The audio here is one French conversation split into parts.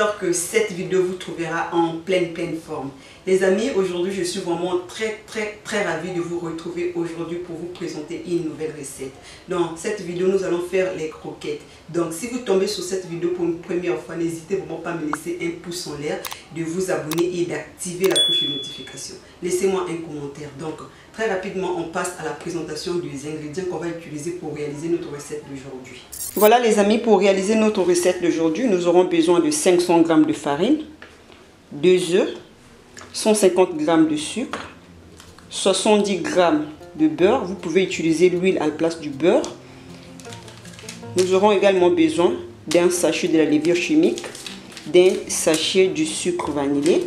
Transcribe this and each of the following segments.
j'espère que cette vidéo vous trouvera en pleine forme. Les amis, aujourd'hui je suis vraiment très ravie de vous retrouver aujourd'hui pour vous présenter une nouvelle recette. Dans cette vidéo, nous allons faire les croquettes. Donc si vous tombez sur cette vidéo pour une première fois, n'hésitez vraiment pas à me laisser un pouce en l'air, de vous abonner et d'activer la cloche de notification. Laissez-moi un commentaire. Donc très rapidement, on passe à la présentation des ingrédients qu'on va utiliser pour réaliser notre recette d'aujourd'hui. Voilà les amis, pour réaliser notre recette d'aujourd'hui, nous aurons besoin de 500 g de farine, 2 œufs, 150 g de sucre, 70 g de beurre. Vous pouvez utiliser l'huile à la place du beurre. Nous aurons également besoin d'un sachet de la levure chimique, d'un sachet du sucre vanillé,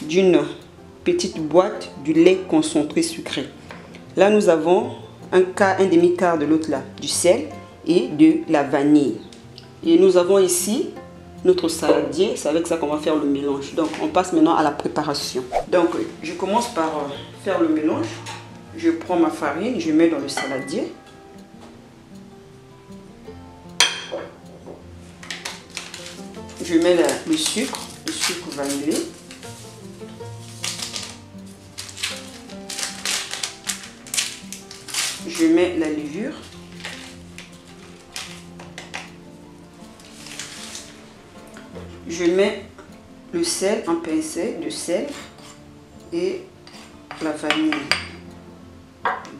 d'une petite boîte du lait concentré sucré. Là, nous avons un demi-quart de l'autre là, du sel et de la vanille. Et nous avons ici notre saladier, c'est avec ça qu'on va faire le mélange. Donc on passe maintenant à la préparation. Donc je commence par faire le mélange. Je prends ma farine, je mets dans le saladier. Je mets le sucre vanillé. Je mets la levure. Je mets le sel, un pincé de sel et la vanille.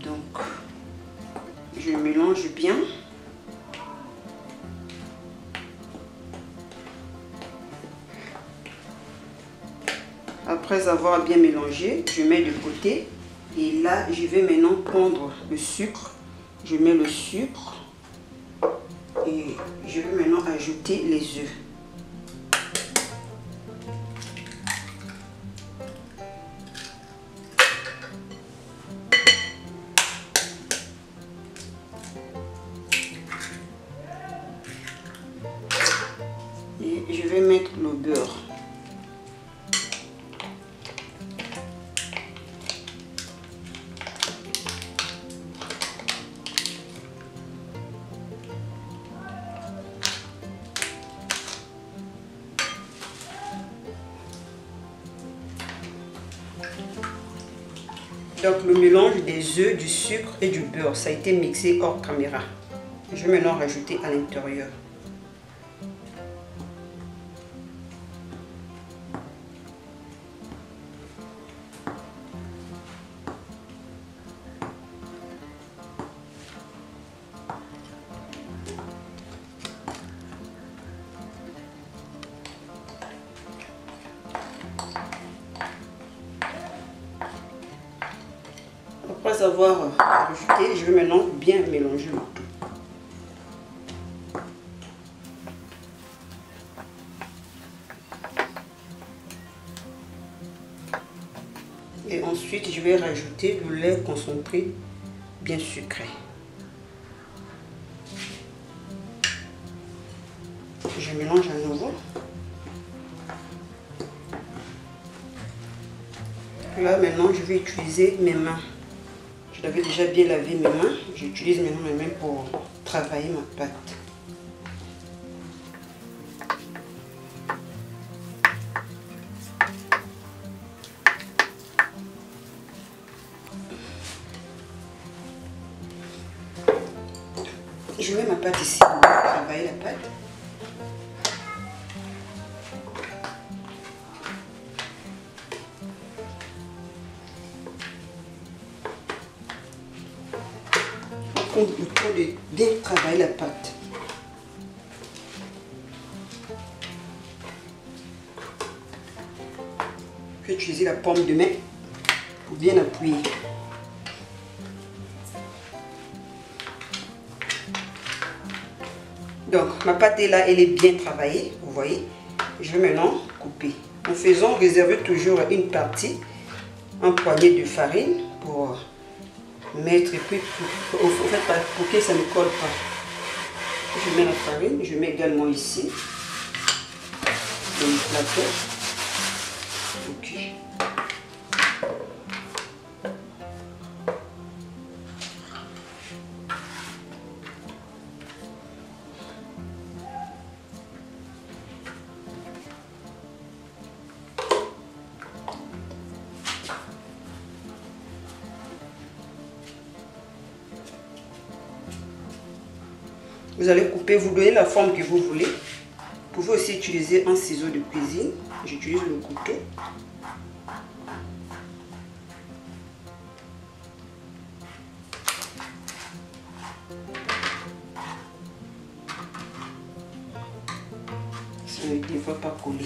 Donc, je mélange bien. Après avoir bien mélangé, je mets de côté. Et là, je vais maintenant prendre le sucre. Je mets le sucre et je vais maintenant ajouter les œufs. Et je vais mettre le beurre. Donc le mélange des œufs, du sucre et du beurre, ça a été mixé hors caméra. Je vais maintenant rajouter à l'intérieur. Après avoir ajouté, je vais maintenant bien mélanger le tout. Et ensuite, je vais rajouter le lait concentré bien sucré. Je mélange à nouveau. Là, maintenant, je vais utiliser mes mains. Je l'avais déjà bien lavé mes mains. J'utilise maintenant mes mains pour travailler ma pâte. Je mets ma pâte ici pour travailler la pâte. Le temps de bien travailler la pâte. Je vais utiliser la paume de main pour bien appuyer. Donc ma pâte est là, elle est bien travaillée, vous voyez. Je vais maintenant couper. En faisant, réservez toujours une partie, un poignet de farine pour mettre, et puis pour que ça ne colle pas. Je mets la farine, je mets également ici dans le plateau. Ok. Vous allez couper, vous donnez la forme que vous voulez. Vous pouvez aussi utiliser un ciseau de cuisine. J'utilise le couteau. Ça ne devrait pas coller.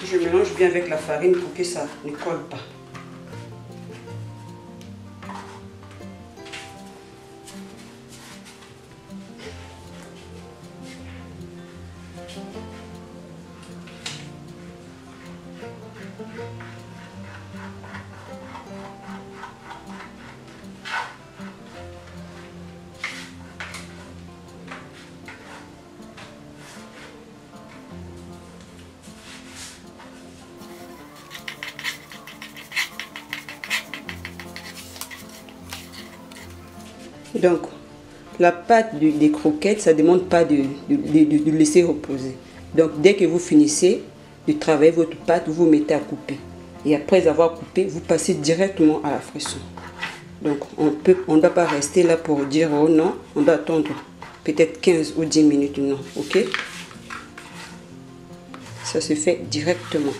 Je mélange bien avec la farine pour que ça ne colle pas. Donc, la pâte des croquettes, ça ne demande pas de laisser reposer. Donc, dès que vous finissez de travailler votre pâte, vous mettez à couper. Et après avoir coupé, vous passez directement à la frisson. Donc, on ne doit pas rester là pour dire oh non, on doit attendre peut-être 15 ou 10 minutes, non, ok? Ça se fait directement.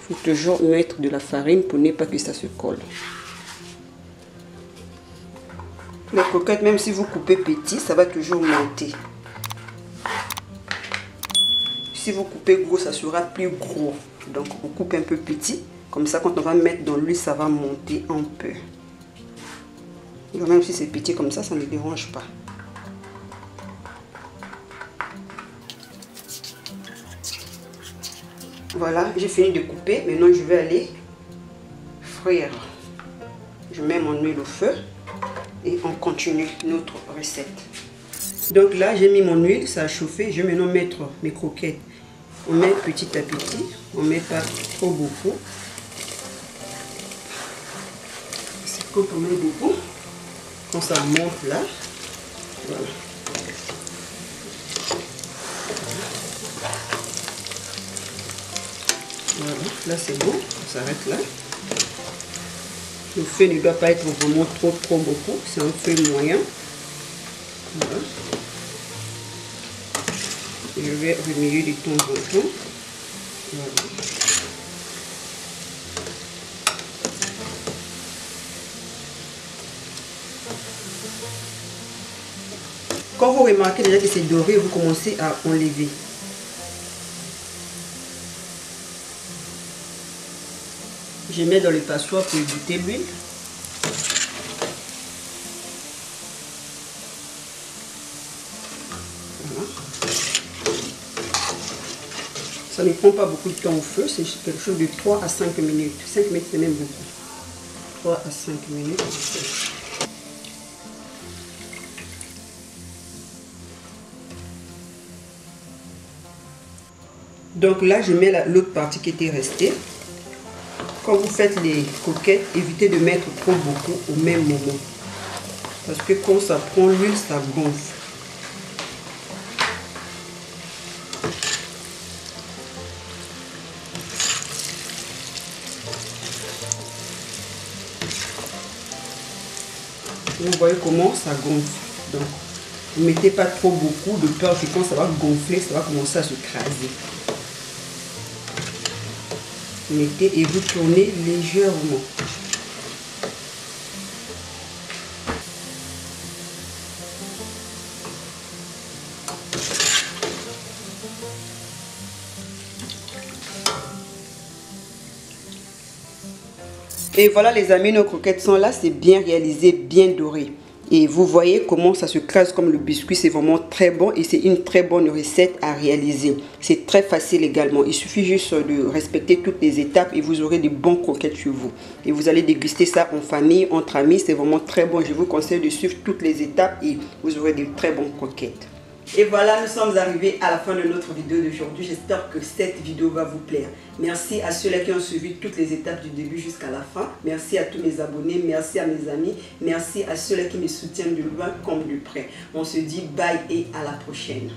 Il faut toujours mettre de la farine pour ne pas que ça se colle. Les croquettes, même si vous coupez petit, ça va toujours monter. Si vous coupez gros, ça sera plus gros. Donc, on coupe un peu petit. Comme ça, quand on va mettre dans l'huile, ça va monter un peu. Donc, même si c'est petit comme ça, ça ne dérange pas. Voilà, j'ai fini de couper. Maintenant, je vais aller frire. Je mets mon huile au feu. Et on continue notre recette. Donc là, j'ai mis mon huile, ça a chauffé. Je vais maintenant mettre mes croquettes. On met petit à petit. On ne met pas trop beaucoup. C'est quand on met beaucoup. Quand ça monte là. Voilà. Voilà. Là, c'est bon. On s'arrête là. Le feu ne doit pas être vraiment trop beaucoup, c'est un feu moyen. Voilà. Je vais remuer de temps en temps. Voilà. Quand vous remarquez déjà que c'est doré, vous commencez à enlever. Je mets dans le passoire pour éviter l'huile. Voilà. Ça ne prend pas beaucoup de temps au feu, c'est quelque chose de 3 à 5 minutes. 5 minutes, c'est même beaucoup. 3 à 5 minutes. Donc là, je mets l'autre partie qui était restée. Quand vous faites les croquettes, évitez de mettre trop beaucoup au même moment. Parce que quand ça prend l'huile, ça gonfle. Vous voyez comment ça gonfle. Donc, ne mettez pas trop beaucoup de peur que quand ça va gonfler, ça va commencer à se craser. Mettez et vous tournez légèrement. Et voilà les amis, nos croquettes sont là, c'est bien réalisé, bien doré. Et vous voyez comment ça se crase comme le biscuit, c'est vraiment très bon et c'est une très bonne recette à réaliser. C'est très facile également, il suffit juste de respecter toutes les étapes et vous aurez des bons croquettes chez vous. Et vous allez déguster ça en famille, entre amis, c'est vraiment très bon. Je vous conseille de suivre toutes les étapes et vous aurez de très bonnes croquettes. Et voilà, nous sommes arrivés à la fin de notre vidéo d'aujourd'hui. J'espère que cette vidéo va vous plaire. Merci à ceux-là qui ont suivi toutes les étapes du début jusqu'à la fin. Merci à tous mes abonnés, merci à mes amis, merci à ceux-là qui me soutiennent de loin comme de près. On se dit bye et à la prochaine.